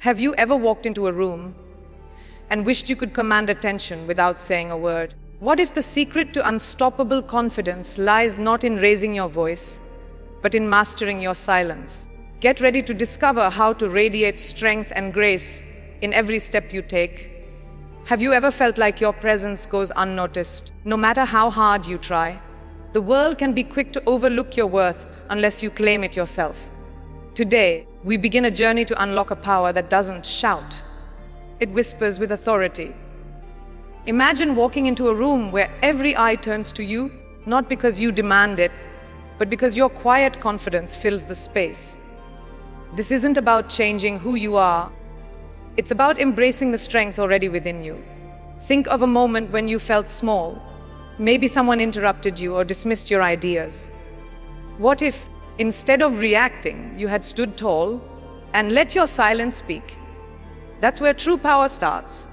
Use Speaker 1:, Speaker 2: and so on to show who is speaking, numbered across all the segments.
Speaker 1: Have you ever walked into a room and wished you could command attention without saying a word? What if the secret to unstoppable confidence lies not in raising your voice, but in mastering your silence? Get ready to discover how to radiate strength and grace in every step you take. Have you ever felt like your presence goes unnoticed, no matter how hard you try? The world can be quick to overlook your worth unless you claim it yourself. Today, we begin a journey to unlock a power that doesn't shout. It whispers with authority. Imagine walking into a room where every eye turns to you, not because you demand it, but because your quiet confidence fills the space. This isn't about changing who you are. It's about embracing the strength already within you. Think of a moment when you felt small. Maybe someone interrupted you or dismissed your ideas. What if, instead of reacting, you had stood tall and let your silence speak? That's where true power starts.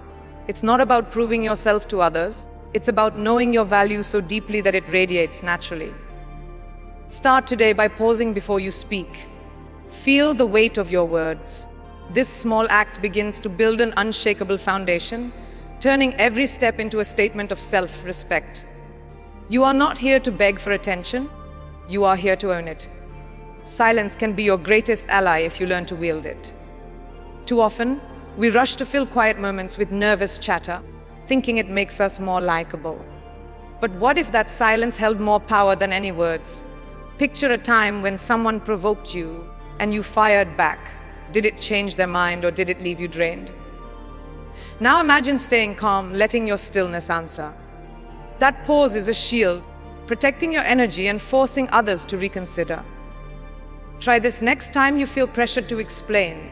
Speaker 1: It's not about proving yourself to others. It's about knowing your value so deeply that it radiates naturally. Start today by pausing before you speak. Feel the weight of your words. This small act begins to build an unshakable foundation, turning every step into a statement of self-respect. You are not here to beg for attention. You are here to own it. Silence can be your greatest ally if you learn to wield it. Too often, we rush to fill quiet moments with nervous chatter, thinking it makes us more likable. But what if that silence held more power than any words? Picture a time when someone provoked you and you fired back. Did it change their mind or did it leave you drained? Now imagine staying calm, letting your stillness answer. That pause is a shield, protecting your energy and forcing others to reconsider. Try this next time you feel pressured to explain.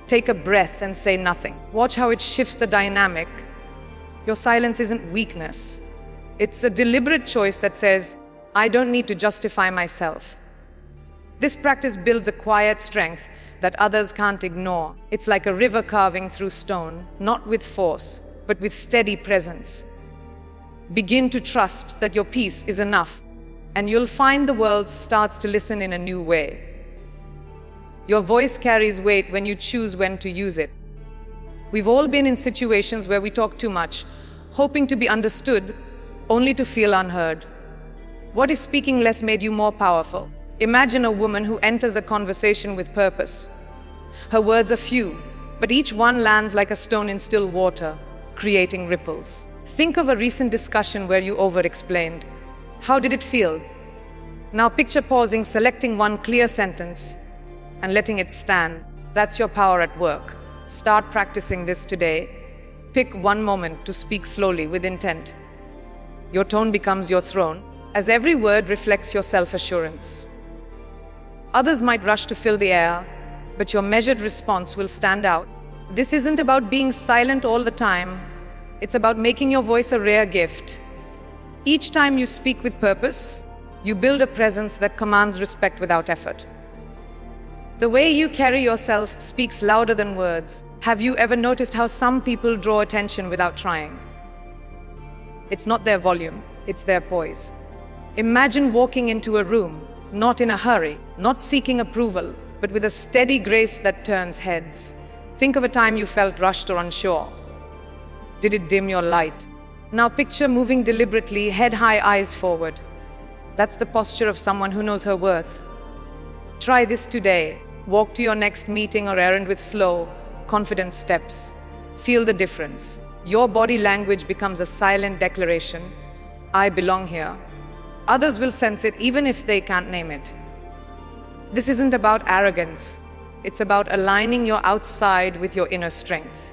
Speaker 1: Take a breath and say nothing. Watch how it shifts the dynamic. Your silence isn't weakness. It's a deliberate choice that says, I don't need to justify myself. This practice builds a quiet strength that others can't ignore. It's like a river carving through stone, not with force, but with steady presence. Begin to trust that your peace is enough, and you'll find the world starts to listen in a new way. Your voice carries weight when you choose when to use it. We've all been in situations where we talk too much, hoping to be understood, only to feel unheard. What if speaking less made you more powerful? Imagine a woman who enters a conversation with purpose. Her words are few, but each one lands like a stone in still water, creating ripples. Think of a recent discussion where you over-explained. How did it feel? Now picture pausing, selecting one clear sentence, and letting it stand. That's your power at work. Start practicing this today. Pick one moment to speak slowly with intent. Your tone becomes your throne, as every word reflects your self-assurance. Others might rush to fill the air, but your measured response will stand out. This isn't about being silent all the time. It's about making your voice a rare gift. Each time you speak with purpose, you build a presence that commands respect without effort. The way you carry yourself speaks louder than words. Have you ever noticed how some people draw attention without trying? It's not their volume, it's their poise. Imagine walking into a room, not in a hurry, not seeking approval, but with a steady grace that turns heads. Think of a time you felt rushed or unsure. Did it dim your light? Now picture moving deliberately, head high, eyes forward. That's the posture of someone who knows her worth. Try this today. Walk to your next meeting or errand with slow, confident steps. Feel the difference. Your body language becomes a silent declaration. I belong here. Others will sense it even if they can't name it. This isn't about arrogance. It's about aligning your outside with your inner strength.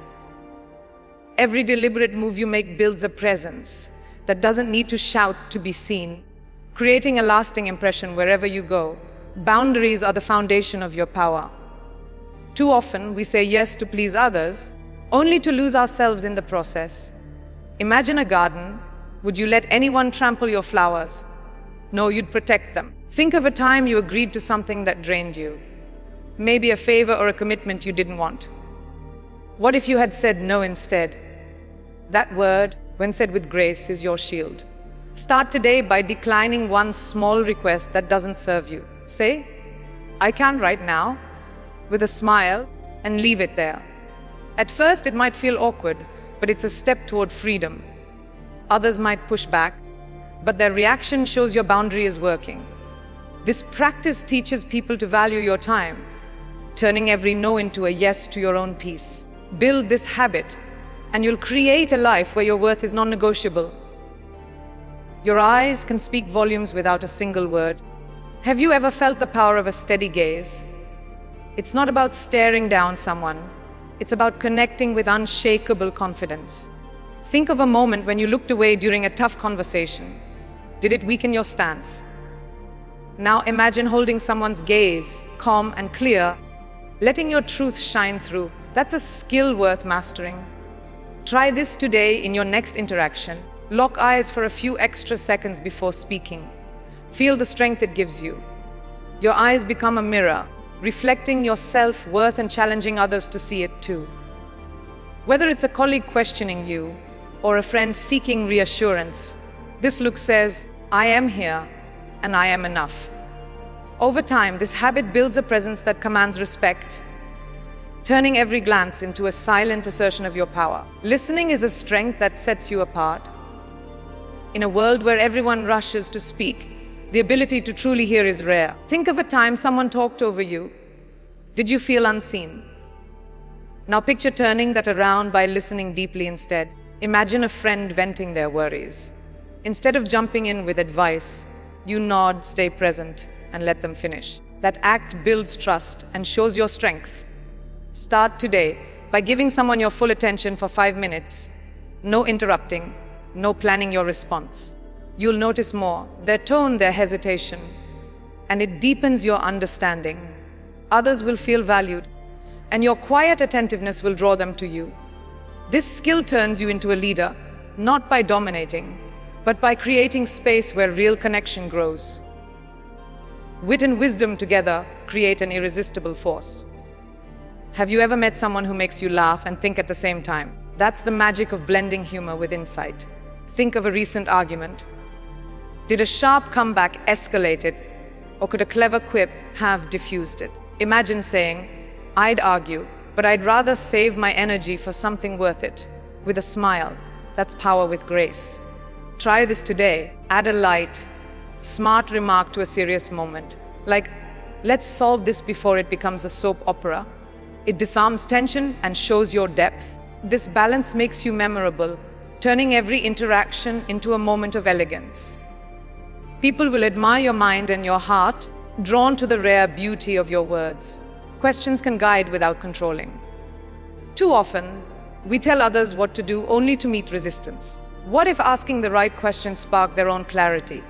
Speaker 1: Every deliberate move you make builds a presence that doesn't need to shout to be seen, creating a lasting impression wherever you go. Boundaries are the foundation of your power. Too often, we say yes to please others, only to lose ourselves in the process. Imagine a garden. Would you let anyone trample your flowers? No, you'd protect them. Think of a time you agreed to something that drained you. Maybe a favor or a commitment you didn't want. What if you had said no instead? That word, when said with grace, is your shield. Start today by declining one small request that doesn't serve you. Say, I can't right now, with a smile, and leave it there. At first, it might feel awkward, but it's a step toward freedom. Others might push back, but their reaction shows your boundary is working. This practice teaches people to value your time, turning every no into a yes to your own peace. Build this habit, and you'll create a life where your worth is non-negotiable. Your eyes can speak volumes without a single word. Have you ever felt the power of a steady gaze? It's not about staring down someone. It's about connecting with unshakable confidence. Think of a moment when you looked away during a tough conversation. Did it weaken your stance? Now imagine holding someone's gaze, calm and clear, letting your truth shine through. That's a skill worth mastering. Try this today in your next interaction. Lock eyes for a few extra seconds before speaking. Feel the strength it gives you. Your eyes become a mirror, reflecting your self-worth and challenging others to see it too. Whether it's a colleague questioning you or a friend seeking reassurance, this look says, "I am here and I am enough." Over time, this habit builds a presence that commands respect, turning every glance into a silent assertion of your power. Listening is a strength that sets you apart. In a world where everyone rushes to speak, the ability to truly hear is rare. Think of a time someone talked over you. Did you feel unseen? Now picture turning that around by listening deeply instead. Imagine a friend venting their worries. Instead of jumping in with advice, you nod, stay present, and let them finish. That act builds trust and shows your strength. Start today by giving someone your full attention for 5 minutes. No interrupting, no planning your response. You'll notice more, their tone, their hesitation, and it deepens your understanding. Others will feel valued, and your quiet attentiveness will draw them to you. This skill turns you into a leader, not by dominating, but by creating space where real connection grows. Wit and wisdom together create an irresistible force. Have you ever met someone who makes you laugh and think at the same time? That's the magic of blending humor with insight. Think of a recent argument. Did a sharp comeback escalate it, or could a clever quip have diffused it? Imagine saying, "I'd argue, but I'd rather save my energy for something worth it," with a smile. That's power with grace. Try this today. Add a light, smart remark to a serious moment, like, "Let's solve this before it becomes a soap opera." It disarms tension and shows your depth. This balance makes you memorable, turning every interaction into a moment of elegance. People will admire your mind and your heart, drawn to the rare beauty of your words. Questions can guide without controlling. Too often, we tell others what to do only to meet resistance. What if asking the right question sparked their own clarity?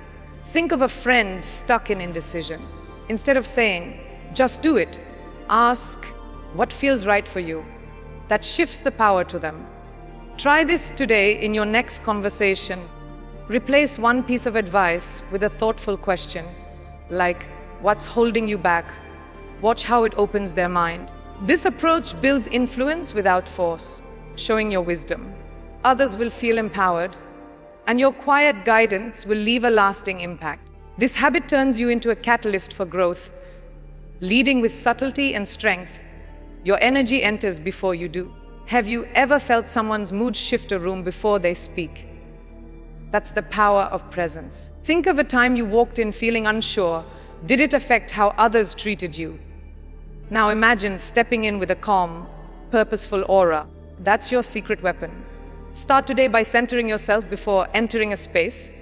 Speaker 1: Think of a friend stuck in indecision. Instead of saying, "Just do it," ask, "What feels right for you?" That shifts the power to them. Try this today in your next conversation. Replace one piece of advice with a thoughtful question, like, "What's holding you back?" Watch how it opens their mind. This approach builds influence without force, showing your wisdom. Others will feel empowered, and your quiet guidance will leave a lasting impact. This habit turns you into a catalyst for growth, leading with subtlety and strength. Your energy enters before you do. Have you ever felt someone's mood shift a room before they speak? That's the power of presence. Think of a time you walked in feeling unsure. Did it affect how others treated you? Now imagine stepping in with a calm, purposeful aura. That's your secret weapon. Start today by centering yourself before entering a space.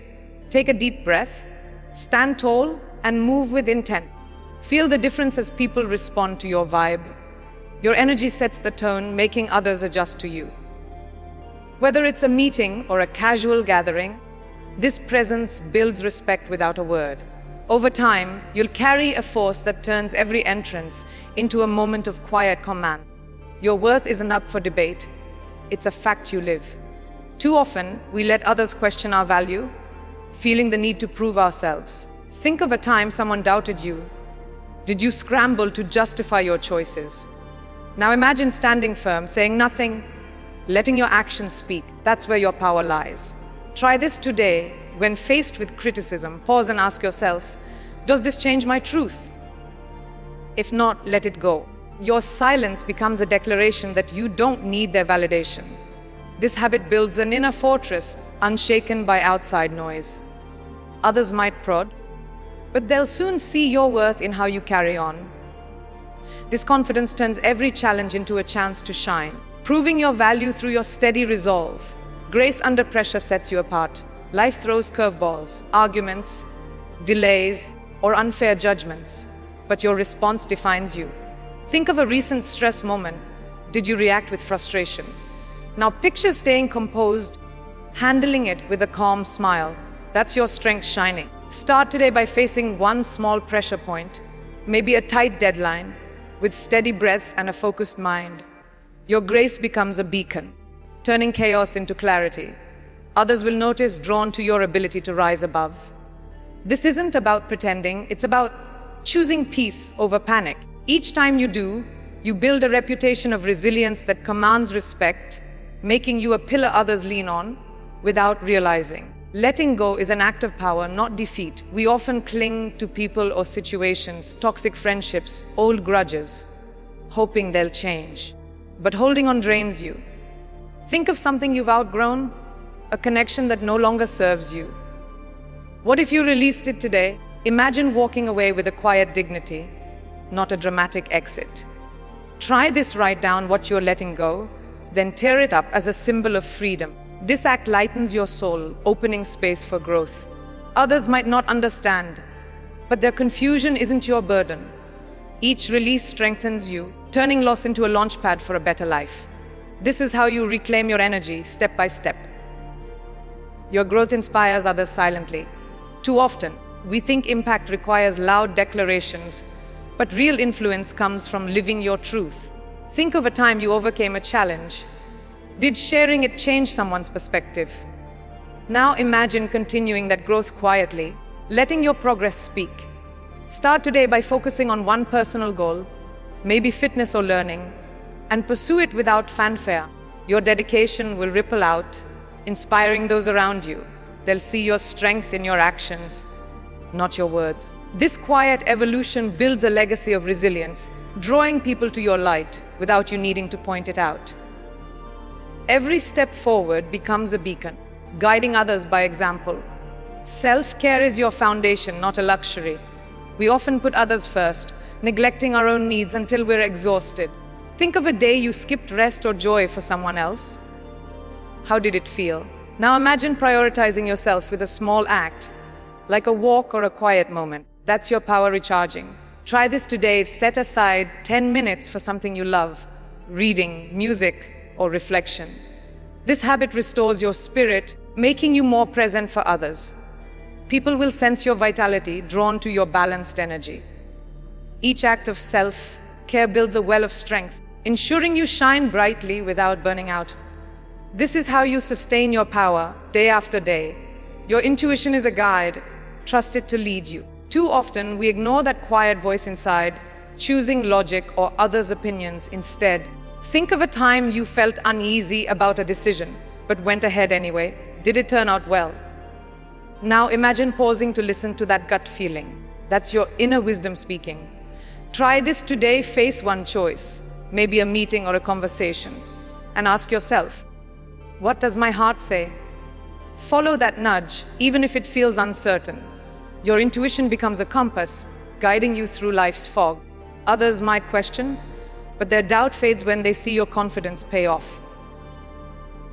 Speaker 1: Take a deep breath, stand tall, and move with intent. Feel the difference as people respond to your vibe. Your energy sets the tone, making others adjust to you. Whether it's a meeting or a casual gathering, this presence builds respect without a word. Over time, you'll carry a force that turns every entrance into a moment of quiet command. Your worth isn't up for debate. It's a fact you live. Too often, we let others question our value, feeling the need to prove ourselves. Think of a time someone doubted you. Did you scramble to justify your choices? Now imagine standing firm, saying nothing, letting your actions speak. That's where your power lies. Try this today. When faced with criticism, pause and ask yourself, does this change my truth? If not, let it go. Your silence becomes a declaration that you don't need their validation. This habit builds an inner fortress, unshaken by outside noise. Others might prod, but they'll soon see your worth in how you carry on. This confidence turns every challenge into a chance to shine, proving your value through your steady resolve. Grace under pressure sets you apart. Life throws curveballs, arguments, delays, or unfair judgments, but your response defines you. Think of a recent stress moment. Did you react with frustration? Now picture staying composed, handling it with a calm smile. That's your strength shining. Start today by facing one small pressure point, maybe a tight deadline. With steady breaths and a focused mind, your grace becomes a beacon, turning chaos into clarity. Others will notice, drawn to your ability to rise above. This isn't about pretending, it's about choosing peace over panic. Each time you do, you build a reputation of resilience that commands respect, making you a pillar others lean on without realizing. Letting go is an act of power, not defeat. We often cling to people or situations, toxic friendships, old grudges, hoping they'll change. But holding on drains you. Think of something you've outgrown, a connection that no longer serves you. What if you released it today? Imagine walking away with a quiet dignity, not a dramatic exit. Try this, write down what you're letting go, then tear it up as a symbol of freedom. This act lightens your soul, opening space for growth. Others might not understand, but their confusion isn't your burden. Each release strengthens you, turning loss into a launchpad for a better life. This is how you reclaim your energy, step by step. Your growth inspires others silently. Too often, we think impact requires loud declarations, but real influence comes from living your truth. Think of a time you overcame a challenge. Did sharing it change someone's perspective? Now imagine continuing that growth quietly, letting your progress speak. Start today by focusing on one personal goal, maybe fitness or learning, and pursue it without fanfare. Your dedication will ripple out, inspiring those around you. They'll see your strength in your actions, not your words. This quiet evolution builds a legacy of resilience, drawing people to your light without you needing to point it out. Every step forward becomes a beacon, guiding others by example. Self-care is your foundation, not a luxury. We often put others first, neglecting our own needs until we're exhausted. Think of a day you skipped rest or joy for someone else. How did it feel? Now imagine prioritizing yourself with a small act, like a walk or a quiet moment. That's your power recharging. Try this today. Set aside 10 minutes for something you love, reading, music, or reflection. This habit restores your spirit, making you more present for others. People will sense your vitality, drawn to your balanced energy. Each act of self-care builds a well of strength, ensuring you shine brightly without burning out. This is how you sustain your power day after day. Your intuition is a guide. Trust it to lead you. Too often, we ignore that quiet voice inside, choosing logic or others' opinions instead. Think of a time you felt uneasy about a decision, but went ahead anyway. Did it turn out well? Now imagine pausing to listen to that gut feeling. That's your inner wisdom speaking. Try this today. Face one choice, maybe a meeting or a conversation, and ask yourself, what does my heart say? Follow that nudge, even if it feels uncertain. Your intuition becomes a compass, guiding you through life's fog. Others might question, but their doubt fades when they see your confidence pay off.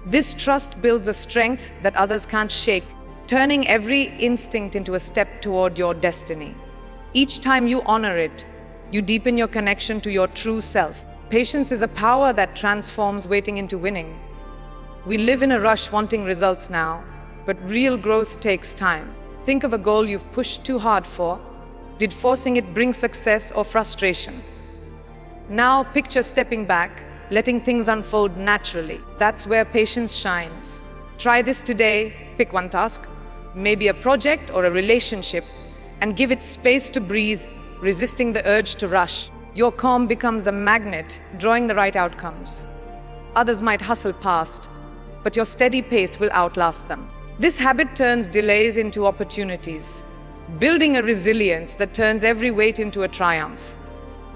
Speaker 1: This trust builds a strength that others can't shake, turning every instinct into a step toward your destiny. Each time you honor it, you deepen your connection to your true self. Patience is a power that transforms waiting into winning. We live in a rush wanting results now, but real growth takes time. Think of a goal you've pushed too hard for. Did forcing it bring success or frustration? Now picture stepping back, letting things unfold naturally. That's where patience shines. Try this today. Pick one task, maybe a project or a relationship, and give it space to breathe, resisting the urge to rush. Your calm becomes a magnet, drawing the right outcomes. Others might hustle past, but your steady pace will outlast them. This habit turns delays into opportunities, building a resilience that turns every wait into a triumph.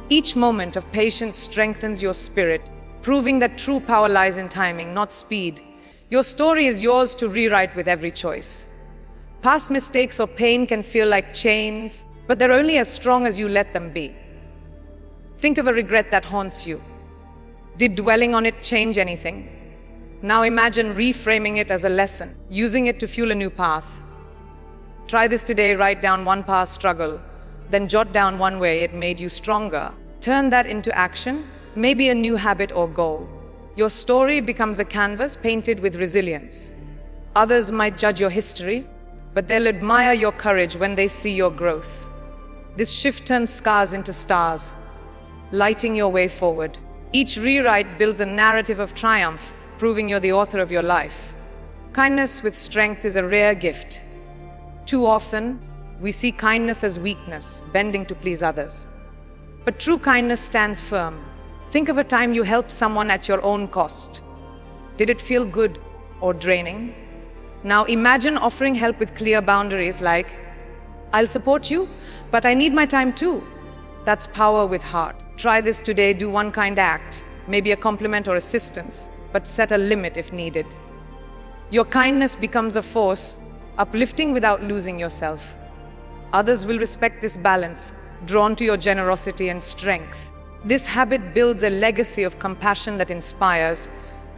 Speaker 1: Each moment of patience strengthens your spirit, proving that true power lies in timing, not speed. Your story is yours to rewrite with every choice. Past mistakes or pain can feel like chains, but they're only as strong as you let them be. Think of a regret that haunts you. Did dwelling on it change anything? Now imagine reframing it as a lesson, using it to fuel a new path. Try this today. Write down one past struggle, then jot down one way it made you stronger. Turn that into action, maybe a new habit or goal. Your story becomes a canvas painted with resilience. Others might judge your history, but they'll admire your courage when they see your growth. This shift turns scars into stars, lighting your way forward. Each rewrite builds a narrative of triumph, proving you're the author of your life. Kindness with strength is a rare gift. Too often, we see kindness as weakness, bending to please others. But true kindness stands firm. Think of a time you helped someone at your own cost. Did it feel good or draining? Now imagine offering help with clear boundaries like, I'll support you, but I need my time too. That's power with heart. Try this today. Do one kind act, maybe a compliment or assistance, but set a limit if needed. Your kindness becomes a force, uplifting without losing yourself. Others will respect this balance, drawn to your generosity and strength. This habit builds a legacy of compassion that inspires,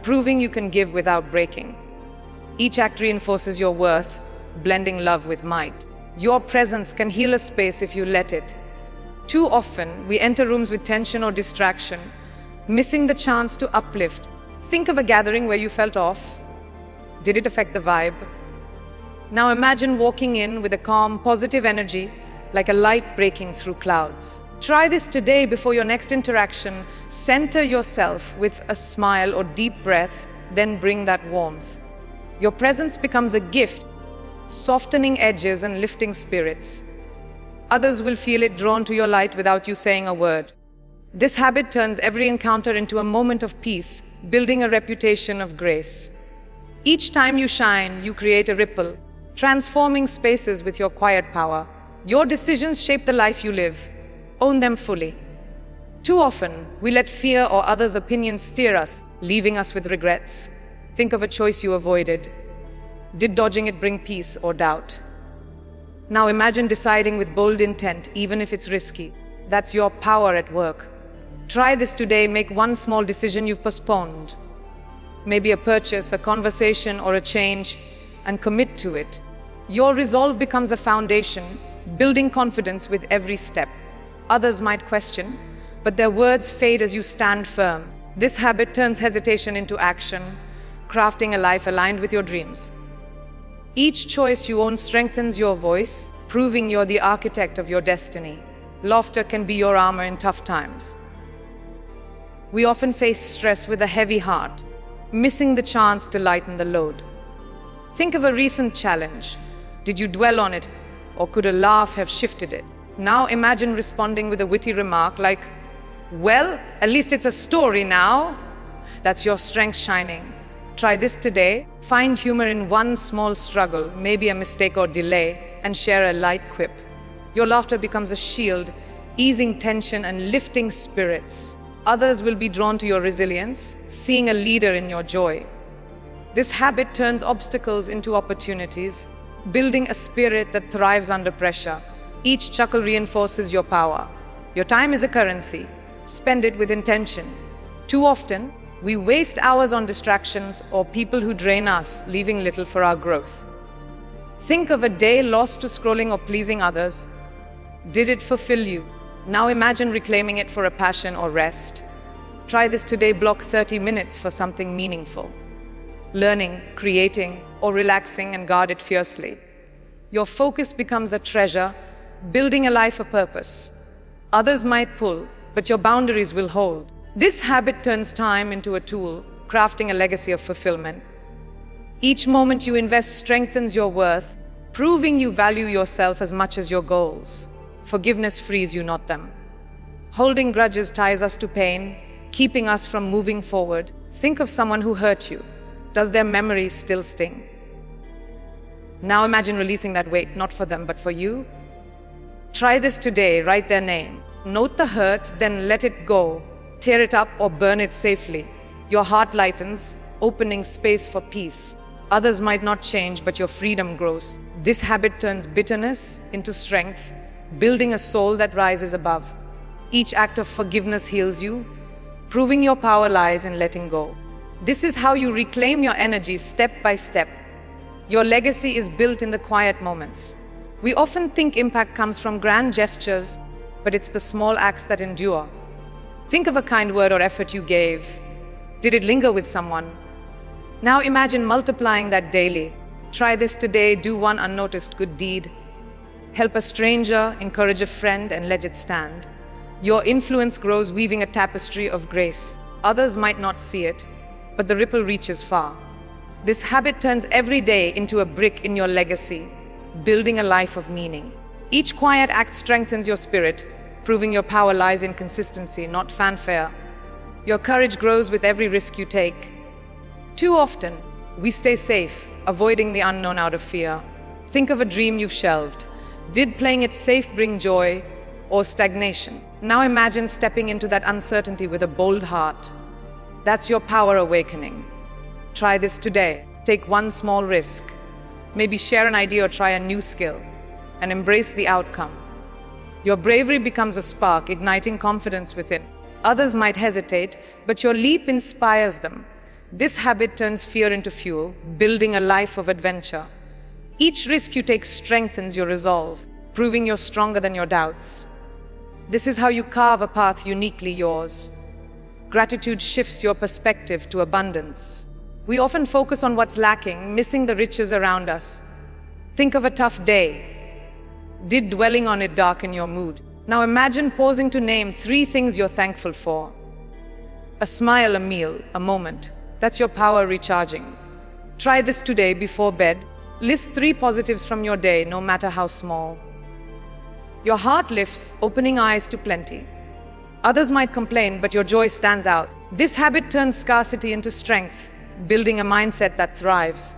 Speaker 1: proving you can give without breaking. Each act reinforces your worth, blending love with might. Your presence can heal a space if you let it. Too often, we enter rooms with tension or distraction, missing the chance to uplift. Think of a gathering where you felt off. Did it affect the vibe? Now imagine walking in with a calm, positive energy, like a light breaking through clouds. Try this today before your next interaction. Center yourself with a smile or deep breath, then bring that warmth. Your presence becomes a gift, softening edges and lifting spirits. Others will feel it, drawn to your light without you saying a word. This habit turns every encounter into a moment of peace, building a reputation of grace. Each time you shine, you create a ripple, transforming spaces with your quiet power. Your decisions shape the life you live. Own them fully. Too often, we let fear or others' opinions steer us, leaving us with regrets. Think of a choice you avoided. Did dodging it bring peace or doubt? Now imagine deciding with bold intent, even if it's risky. That's your power at work. Try this today. Make one small decision you've postponed. Maybe a purchase, a conversation, or a change, and commit to it. Your resolve becomes a foundation, building confidence with every step. Others might question, but their words fade as you stand firm. This habit turns hesitation into action, crafting a life aligned with your dreams. Each choice you own strengthens your voice, proving you're the architect of your destiny. Laughter can be your armor in tough times. We often face stress with a heavy heart, missing the chance to lighten the load. Think of a recent challenge. Did you dwell on it, or could a laugh have shifted it? Now imagine responding with a witty remark like, well, at least it's a story now. That's your strength shining. Try this today. Find humor in one small struggle, maybe a mistake or delay, and share a light quip. Your laughter becomes a shield, easing tension and lifting spirits. Others will be drawn to your resilience, seeing a leader in your joy. This habit turns obstacles into opportunities, building a spirit that thrives under pressure. Each chuckle reinforces your power. Your time is a currency. Spend it with intention. Too often, we waste hours on distractions or people who drain us, leaving little for our growth. Think of a day lost to scrolling or pleasing others. Did it fulfill you? Now imagine reclaiming it for a passion or rest. Try this today. Block 30 minutes for something meaningful. Learning, creating, or relaxing, and guard it fiercely. Your focus becomes a treasure, building a life of purpose. Others might pull, but your boundaries will hold. This habit turns time into a tool, crafting a legacy of fulfillment. Each moment you invest strengthens your worth, proving you value yourself as much as your goals. Forgiveness frees you, not them. Holding grudges ties us to pain, keeping us from moving forward. Think of someone who hurt you. Does their memory still sting? Now imagine releasing that weight, not for them, but for you. Try this today. Write their name, Note the hurt, then let it go. Tear it up or burn it safely. Your heart lightens, opening space for peace. Others might not change, but your freedom grows. This habit turns bitterness into strength, building a soul that rises above. Each act of forgiveness heals you, proving your power lies in letting go. This is how you reclaim your energy step by step. Your legacy is built in the quiet moments. We often think impact comes from grand gestures, but it's the small acts that endure. Think of a kind word or effort you gave. Did it linger with someone? Now imagine multiplying that daily. Try this today, do one unnoticed good deed. Help a stranger, encourage a friend, and let it stand. Your influence grows, weaving a tapestry of grace. Others might not see it, but the ripple reaches far. This habit turns every day into a brick in your legacy, building a life of meaning. Each quiet act strengthens your spirit, proving your power lies in consistency, not fanfare. Your courage grows with every risk you take. Too often, we stay safe, avoiding the unknown out of fear. Think of a dream you've shelved. Did playing it safe bring joy or stagnation? Now imagine stepping into that uncertainty with a bold heart. That's your power awakening. Try this today. Take one small risk. Maybe share an idea or try a new skill, and embrace the outcome. Your bravery becomes a spark, igniting confidence within. Others might hesitate, but your leap inspires them. This habit turns fear into fuel, building a life of adventure. Each risk you take strengthens your resolve, proving you're stronger than your doubts. This is how you carve a path uniquely yours. Gratitude shifts your perspective to abundance. We often focus on what's lacking, missing the riches around us. Think of a tough day. Did dwelling on it darken your mood? Now imagine pausing to name 3 things you're thankful for. A smile, a meal, a moment. That's your power recharging. Try this today before bed. List 3 positives from your day, no matter how small. Your heart lifts, opening eyes to plenty. Others might complain, but your joy stands out. This habit turns scarcity into strength, building a mindset that thrives.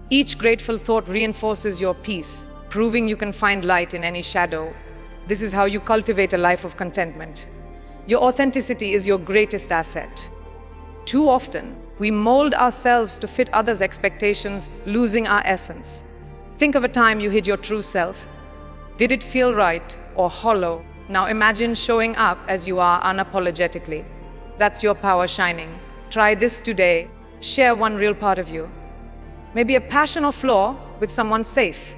Speaker 1: Each grateful thought reinforces your peace, proving you can find light in any shadow. This is how you cultivate a life of contentment. Your authenticity is your greatest asset. Too often, we mold ourselves to fit others' expectations, losing our essence. Think of a time you hid your true self. Did it feel right or hollow? Now imagine showing up as you are unapologetically. That's your power shining. Try this today. Share one real part of you. Maybe a passion or flaw with someone safe.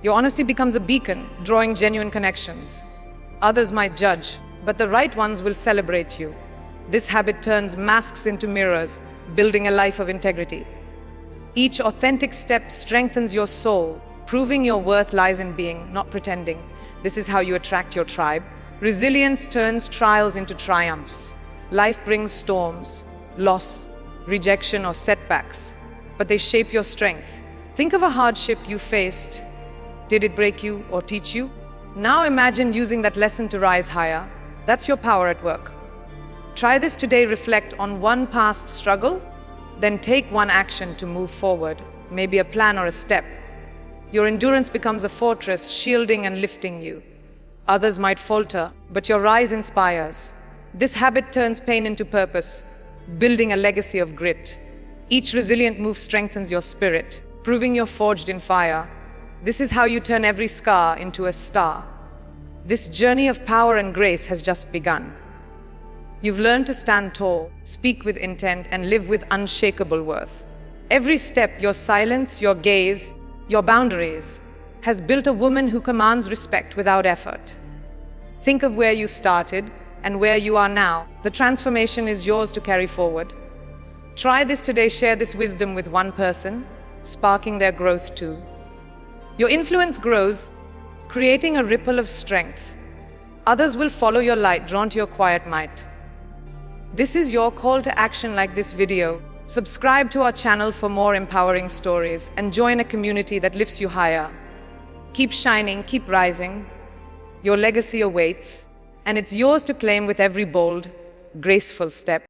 Speaker 1: Your honesty becomes a beacon, drawing genuine connections. Others might judge, but the right ones will celebrate you. This habit turns masks into mirrors, building a life of integrity. Each authentic step strengthens your soul, proving your worth lies in being, not pretending. This is how you attract your tribe. Resilience turns trials into triumphs. Life brings storms, loss, rejection, or setbacks, but they shape your strength. Think of a hardship you faced. Did it break you or teach you? Now imagine using that lesson to rise higher. That's your power at work. Try this today. Reflect on one past struggle, then take one action to move forward, maybe a plan or a step. Your endurance becomes a fortress, shielding and lifting you. Others might falter, but your rise inspires. This habit turns pain into purpose, building a legacy of grit. Each resilient move strengthens your spirit, proving you're forged in fire. This is how you turn every scar into a star. This journey of power and grace has just begun. You've learned to stand tall, speak with intent, and live with unshakable worth. Every step, your silence, your gaze, your boundaries, has built a woman who commands respect without effort. Think of where you started and where you are now. The transformation is yours to carry forward. Try this today. Share this wisdom with one person, sparking their growth too. Your influence grows, creating a ripple of strength. Others will follow your light, drawn to your quiet might. This is your call to action. Like this video, subscribe to our channel for more empowering stories, and join a community that lifts you higher. Keep shining, keep rising. Your legacy awaits, and it's yours to claim with every bold, graceful step.